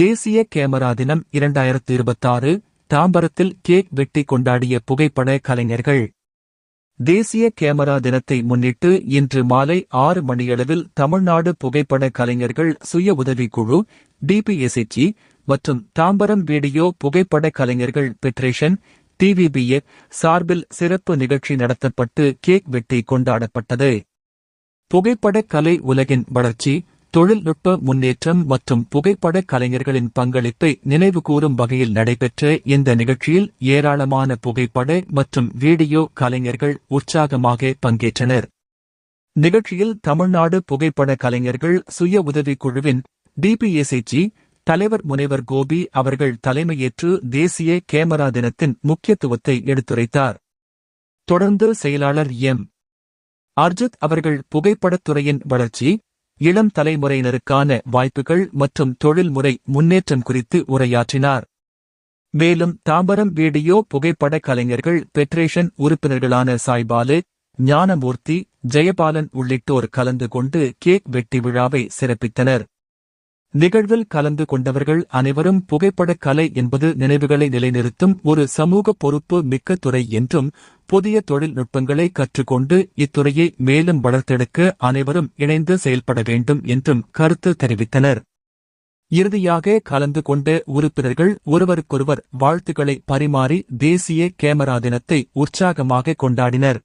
தேசிய கேமரா தினம் 2026 தாம்பரத்தில் கேக் வெட்டி கொண்டாடிய புகைப்பட கலைஞர்கள். தேசிய கேமரா தினத்தை முன்னிட்டு இன்று மாலை 6 மணியளவில் தமிழ்நாடு புகைப்பட கலைஞர்கள் சுய உதவிக்குழு டிபிஎஸ்சி மற்றும் தாம்பரம் வீடியோ புகைப்பட கலைஞர்கள் பெடரேஷன் டிவிபிஏ சார்பில் சிறப்பு நிகழ்ச்சி நடத்தப்பட்டு கேக் வெட்டி கொண்டாடப்பட்டது. புகைப்பட கலை உலகின் வளர்ச்சி, தொழில்நுட்ப முன்னேற்றம் மற்றும் புகைப்பட கலைஞர்களின் பங்களிப்பை நினைவுகூரும் வகையில் நடைபெற்ற இந்த நிகழ்ச்சியில் ஏராளமான புகைப்பட மற்றும் வீடியோ கலைஞர்கள் உற்சாகமாக பங்கேற்றனர். நிகழ்ச்சியில் தமிழ்நாடு புகைப்பட கலைஞர்கள் சுய உதவிக்குழுவின் டிபிஎஸ்சி தலைவர் முனைவர் கோபி அவர்கள் தலைமையேற்று தேசிய கேமரா தினத்தின் முக்கியத்துவத்தை எடுத்துரைத்தார். தொடர்ந்து செயலாளர் அர்ஜுத் அவர்கள் புகைப்படத்துறையின் வளர்ச்சி, இளம் தலைமுறையினருக்கான வாய்ப்புகள் மற்றும் தொழில்முறை முன்னேற்றம் குறித்து உரையாற்றினார். மேலும் தாம்பரம் வீடியோ புகைப்பட கலைஞர்கள் பெடரேஷன் உறுப்பினர்களான சாய்பாலு, ஞானமூர்த்தி, ஜெயபாலன் உள்ளிட்டோர் கலந்து கொண்டு கேக் வெட்டி விழாவை சிறப்பித்தனர். நிகழ்வில் கலந்து கொண்டவர்கள் அனைவரும் புகைப்படக் கலை என்பது நினைவுகளை நிலைநிறுத்தும் ஒரு சமூக பொறுப்பு மிக்க துறை என்றும், புதிய தொழில்நுட்பங்களை கற்றுக்கொண்டு இத்துறையை மேலும் வளர்த்தெடுக்க அனைவரும் இணைந்து செயல்பட வேண்டும் என்றும் கருத்து தெரிவித்தனர். இறுதியாக கலந்து கொண்ட உறுப்பினர்கள் ஒருவருக்கொருவர் வாழ்த்துக்களை பரிமாறி தேசிய கேமரா தினத்தை உற்சாகமாக கொண்டாடினர்.